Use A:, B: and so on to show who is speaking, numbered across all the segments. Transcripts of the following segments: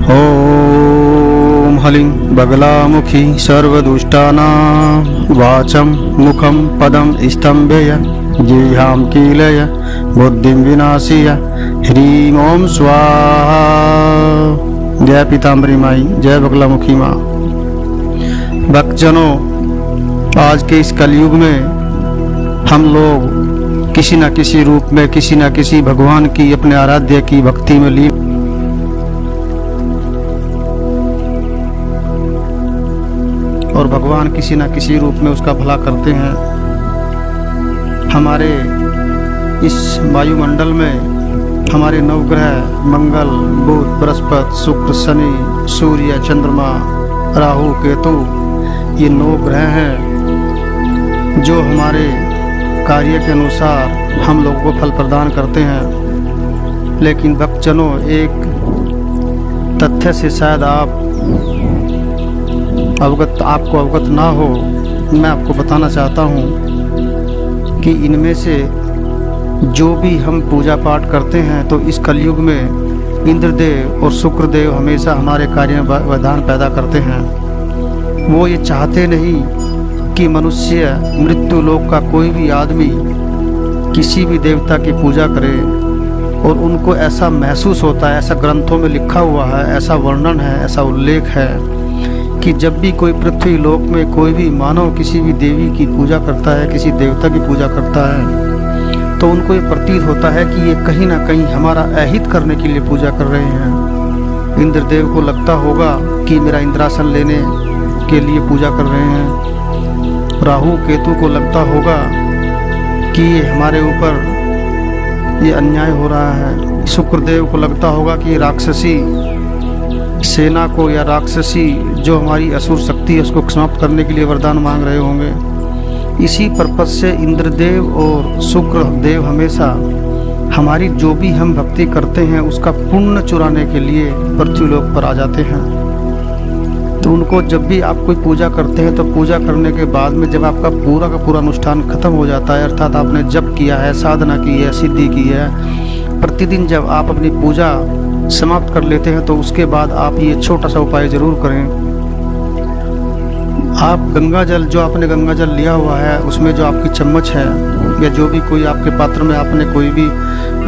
A: ॐ हलिं बगलामुखी सर्वदुष्टानां वाचं मुखं पदं स्तम्भय जिह्वां कीलय बुद्धिं विनाशय ह्रीं ॐ स्वाहा। जय पीताम्बरी माई, जय बगलामुखी माँ। भक्तजनों, आज के इस कलयुग में हम लोग किसी न किसी रूप में किसी न किसी भगवान की, अपने आराध्य की भक्ति में लीन, और भगवान किसी न किसी रूप में उसका भला करते हैं। हमारे इस वायुमंडल में हमारे नवग्रह मंगल, बुध, बृहस्पति, शुक्र, शनि, सूर्य, चंद्रमा, राहु, केतु, ये 9 ग्रह हैं जो हमारे कार्य के अनुसार हम लोगों को फल प्रदान करते हैं। लेकिन भक्तजनों, एक तथ्य से शायद आपको अवगत ना हो, मैं आपको बताना चाहता हूँ कि इनमें से जो भी हम पूजा पाठ करते हैं तो इस कलयुग में इंद्रदेव और शुक्रदेव हमेशा हमारे कार्य में व्यवधान पैदा करते हैं। वो ये चाहते नहीं कि मनुष्य, मृत्यु लोक का कोई भी आदमी किसी भी देवता की पूजा करे, और उनको ऐसा महसूस होता है, ऐसा ग्रंथों में लिखा हुआ है, ऐसा वर्णन है, ऐसा उल्लेख है कि जब भी कोई पृथ्वी लोक में कोई भी मानव किसी भी देवी की पूजा करता है, किसी देवता की पूजा करता है, तो उनको ये प्रतीत होता है कि ये कहीं ना कहीं हमारा अहित करने के लिए पूजा कर रहे हैं। इंद्रदेव को लगता होगा कि मेरा इंद्रासन लेने के लिए पूजा कर रहे हैं। राहु केतु को लगता होगा कि ये हमारे ऊपर ये अन्याय हो रहा है। शुक्रदेव को लगता होगा कि राक्षसी सेना को या राक्षसी जो हमारी असुर शक्ति है उसको समाप्त करने के लिए वरदान मांग रहे होंगे। इसी पर्पज से इंद्रदेव और शुक्र देव हमेशा हमारी जो भी हम भक्ति करते हैं उसका पुण्य चुराने के लिए पृथ्वी लोक पर आ जाते हैं। तो उनको जब भी आप कोई पूजा करते हैं तो पूजा करने के बाद में जब आपका पूरा का पूरा अनुष्ठान खत्म हो जाता है, अर्थात आपने जप किया है, साधना की है, सिद्धि की है, प्रतिदिन जब आप अपनी पूजा समाप्त कर लेते हैं तो उसके बाद आप ये छोटा सा उपाय ज़रूर करें। आप गंगा जल, जो आपने गंगा जल लिया हुआ है, उसमें जो आपकी चम्मच है या जो भी कोई आपके पात्र में आपने कोई भी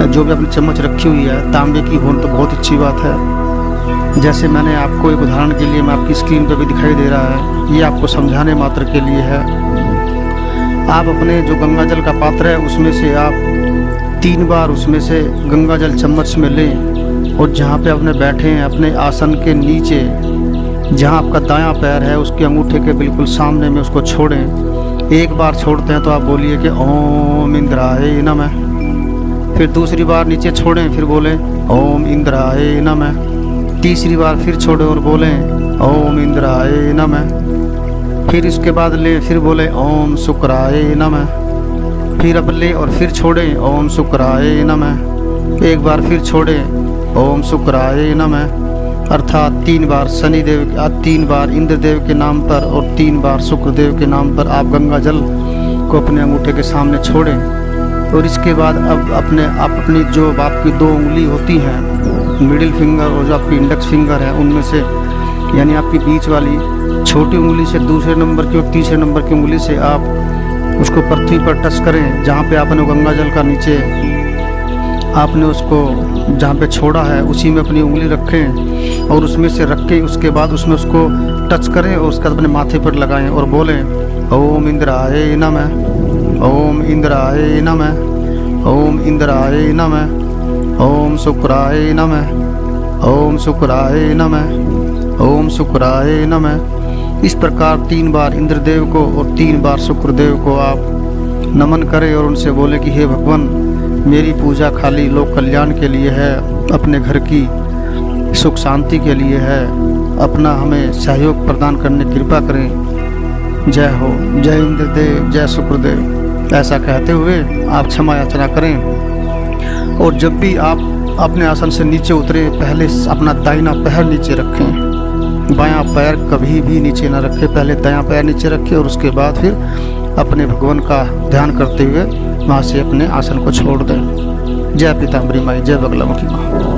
A: जो भी अपनी चम्मच रखी हुई है, तांबे की हो तो बहुत अच्छी बात है। जैसे मैंने आपको एक उदाहरण के लिए, मैं आपकी स्क्रीन पर भी दिखाई दे रहा है, ये आपको समझाने मात्र के लिए है। आप अपने जो गंगा जल का पात्र है उसमें से आप 3 बार उसमें से गंगा जल चम्मच में लें, और जहाँ पे अपने बैठे हैं अपने आसन के नीचे, जहाँ आपका दायां पैर है उसके अंगूठे के बिल्कुल सामने में उसको छोड़ें। एक बार छोड़ते हैं तो आप बोलिए कि ओम इंद्राय नमः। फिर दूसरी बार नीचे छोड़ें, फिर बोलें ओम इंद्राय नमः। तीसरी बार फिर छोड़ें और बोलें ओम इंद्राय नमः। फिर इसके बाद लें, फिर बोलें ओम शुक्राय नमः। फिर अब लें और फिर छोड़ें ओम शुक्राय नमः। एक बार फिर छोड़ें ओम शुक्राय नमः। अर्थात 3 बार शनिदेव, 3 बार इंद्रदेव के नाम पर और 3 बार शुक्रदेव के नाम पर आप गंगा जल को अपने अंगूठे के सामने छोड़ें। और इसके बाद अब आप अपनी जो आपकी 2 उंगली होती हैं, मिडिल फिंगर और जो आपकी इंडेक्स फिंगर है, उनमें से यानी आपकी बीच वाली छोटी उंगली से दूसरे नंबर की और तीसरे नंबर की उंगली से आप उसको पृथ्वी पर टच करें, जहाँ पे आपने गंगा जल का नीचे आपने उसको जहाँ पे छोड़ा है उसी में अपनी उंगली रखें, और उसमें से रख के उसके बाद उसमें उसको टच करें और उसके बाद अपने माथे पर लगाएं और बोलें ओम इंद्राय नमः, ओम इंद्राय नमः, ओम इंद्राय नमः, ओम शुक्राय नमः, ओम शुक्राय नमः, ओम शुक्राय नमः। इस प्रकार 3 बार इंद्रदेव को और 3 बार शुक्रदेव को आप नमन करें और उनसे बोले कि हे भगवान, मेरी पूजा खाली लोक कल्याण के लिए है, अपने घर की सुख शांति के लिए है, अपना हमें सहयोग प्रदान करने की कृपा करें। जय हो, जय इंद्रदेव, जय शुक्रदेव। ऐसा कहते हुए आप क्षमा याचना करें। और जब भी आप अपने आसन से नीचे उतरे, पहले अपना दाहिना पैर नीचे रखें, बायां पैर कभी भी नीचे ना रखें। पहले दायां पैर नीचे रखें और उसके बाद फिर अपने भगवान का ध्यान करते हुए वहाँ से अपने आसन को छोड़ दें। जय पीताम्बरी माई, जय बगलामुखी माँ।